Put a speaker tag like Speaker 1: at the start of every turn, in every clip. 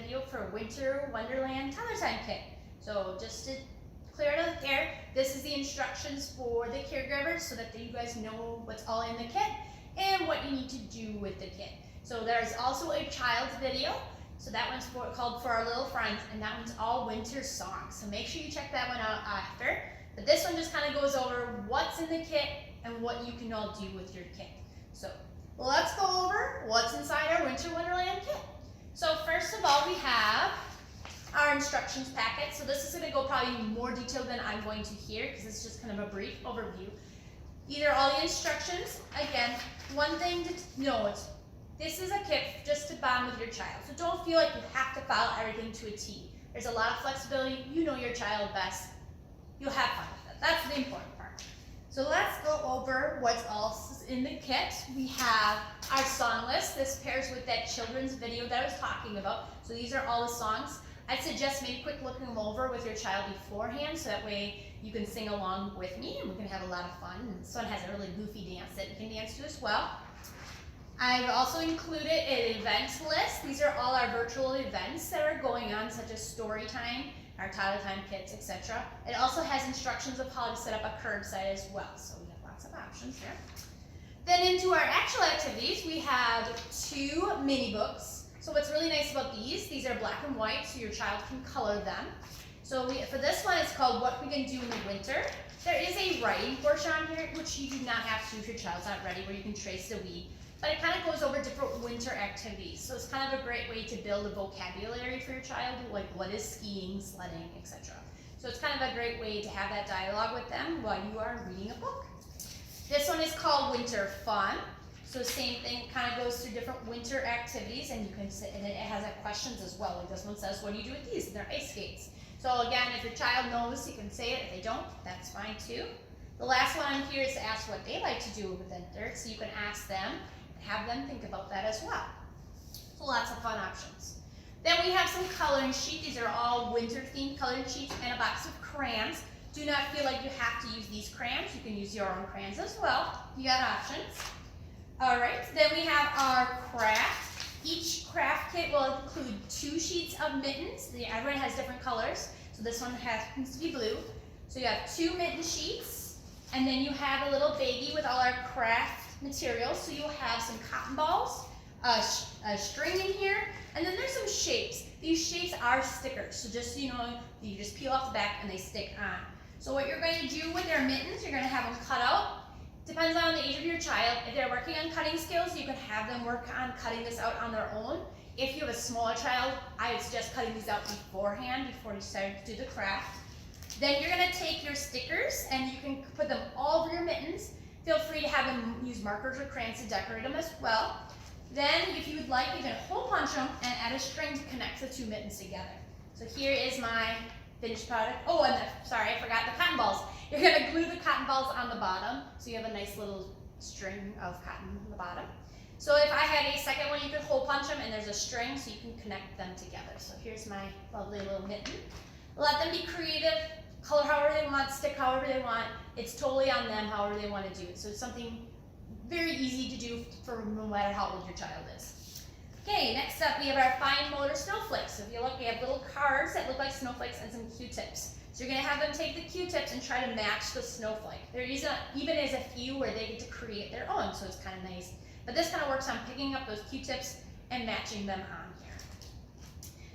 Speaker 1: video for Winter Wonderland Toddler Time Kit. So just to clear it out there, this is the instructions for the caregivers so that you guys know what's all in the kit and what you need to do with the kit. So there's also a child's video. So that one's called For Our Little Friends, and that one's all winter songs. So make sure you check that one out after. But this one just kind of goes over what's in the kit and what you can all do with your kit. So let's go over what's inside our Winter Wonderland kit. So first of all, we have our instructions packet. So this is going to go probably more detailed than I'm going to here because it's just kind of a brief overview. These are all the instructions. Again, one thing to note, this is a kit just to bond with your child. So don't feel like you have to follow everything to a T. There's a lot of flexibility. You know your child best. You'll have fun with it. That's the important part. So let's go over what's else in the kit. We have our song list. This pairs with that children's video that I was talking about. So these are all the songs. I'd suggest maybe quick looking them over with your child beforehand so that way you can sing along with me and we can have a lot of fun. And this one has a really goofy dance that you can dance to as well. I've also included an events list. These are all our virtual events that are going on, such as story time, our toddler time kits, etc. It also has instructions of how to set up a curbside as well. So we have lots of options there. Then into our actual activities, we have 2 mini books. So what's really nice about these are black and white, so your child can color them. So for this one, it's called What We Can Do in the Winter. There is a writing portion on here, which you do not have to if your child's not ready, where you can trace the we. But it kind of goes over different winter activities. So it's kind of a great way to build a vocabulary for your child, like what is skiing, sledding, etc. So it's kind of a great way to have that dialogue with them while you are reading a book. This one is called Winter Fun. So same thing, kind of goes through different winter activities, and you can sit, and it has questions as well. Like this one says, what do you do with these? And they're ice skates. So again, if your child knows, you can say it. If they don't, that's fine too. The last one on here is to ask what they like to do with winter. So you can ask them, have them think about that as well. So lots of fun options. Then we have some coloring sheets. These are all winter themed coloring sheets and a box of crayons. Do not feel like you have to use these crayons. You can use your own crayons as well. You got options. All right, then we have our craft. Each craft kit will include 2 sheets of mittens. Everyone has different colors. So this one happens to be blue. So you have 2 mitten sheets, and then you have a little baggie with all our craft materials. So you'll have some cotton balls, a string in here, and then there's some shapes. These shapes are stickers, so just so you know, you just peel off the back and they stick on. So what you're going to do with your mittens, you're going to have them cut out. Depends on the age of your child. If they're working on cutting skills, you can have them work on cutting this out on their own. If you have a smaller child, I would suggest cutting these out beforehand before you start to do the craft. Then you're going to take your stickers and you can put them all over your mittens. Feel free to have them use markers or crayons to decorate them as well. Then, if you would like, you can hole punch them and add a string to connect the 2 mittens together. So here is my finished product. Oh, and sorry, I forgot the cotton balls. You're going to glue the cotton balls on the bottom, so you have a nice little string of cotton on the bottom. So if I had a second one, you could hole punch them, and there's a string, so you can connect them together. So here's my lovely little mitten. Let them be creative. Color however they want, stick however they want. It's totally on them, however they want to do it. So it's something very easy to do for no matter how old your child is. Okay, next up we have our fine motor snowflakes. So if you look, we have little cards that look like snowflakes and some Q-tips. So you're going to have them take the Q-tips and try to match the snowflake. There is even is a few where they get to create their own, so it's kind of nice. But this kind of works on picking up those Q-tips and matching them on here.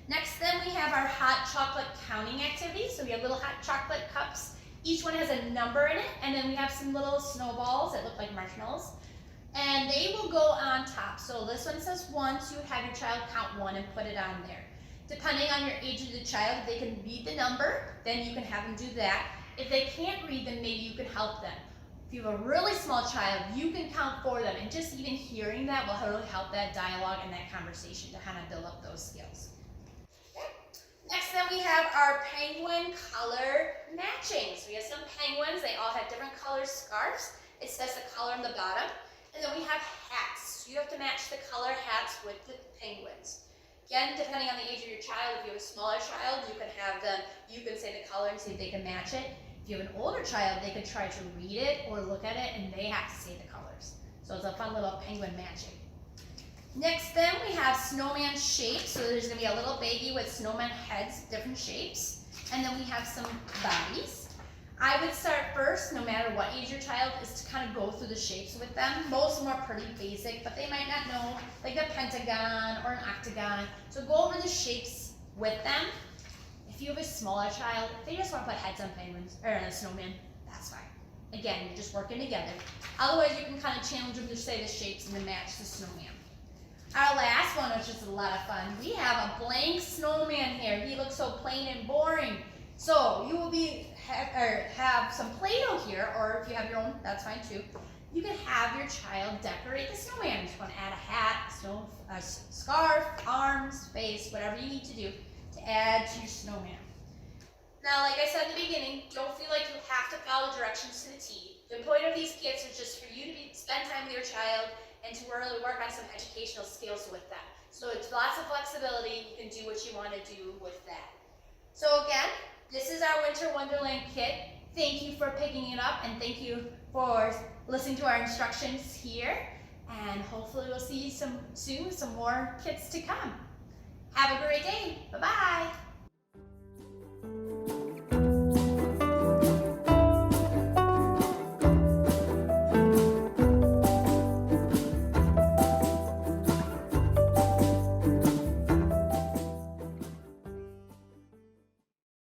Speaker 1: Next, then we have our hot chocolate counting activity. So we have little hot chocolate cups. Each one has a number in it, and then we have some little snowballs that look like marshmallows. And they will go on top. So this one says 1, so you have your child count 1 and put it on there. Depending on your age of the child, if they can read the number, then you can have them do that. If they can't read them, maybe you can help them. If you have a really small child, you can count for them, and just even hearing that will really help that dialogue and that conversation to kind of build up those skills. Next, then we have our penguin color matching. So we have some penguins. They all have different color scarves. It says the color on the bottom. And then we have hats. So you have to match the color hats with the penguins. Again, depending on the age of your child, if you have a smaller child, you can have them, you can say the color and see if they can match it. If you have an older child, they can try to read it or look at it, and they have to say the colors. So it's a fun little penguin matching. Next then we have snowman shapes. So there's gonna be a little baggie with snowman heads, different shapes. And then we have some bodies. I would start first, no matter what age your child is, to kind of go through the shapes with them. Most of them are pretty basic, but they might not know like a pentagon or an octagon. So go over the shapes with them. If you have a smaller child, if they just want to put heads on penguins or on a snowman, that's fine. Again, you're just working together. Otherwise, you can kind of challenge them to say the shapes and to match the snowman. Our last one, which is a lot of fun, we have a blank snowman here. He looks so plain and boring. So you will have some Play-Doh here, or if you have your own, that's fine too. You can have your child decorate the snowman. You just want to add a hat, a scarf, arms, face, whatever you need to do to add to your snowman. Now, like I said in the beginning, don't feel like you have to follow directions to the T. The point of these kits is just for you to spend time with your child and to really work on some educational skills with them. So it's lots of flexibility. You can do what you want to do with that. So again, this is our Winter Wonderland kit. Thank you for picking it up, and thank you for listening to our instructions here. And hopefully we'll see you soon with some more kits to come. Have a great day. Bye-bye.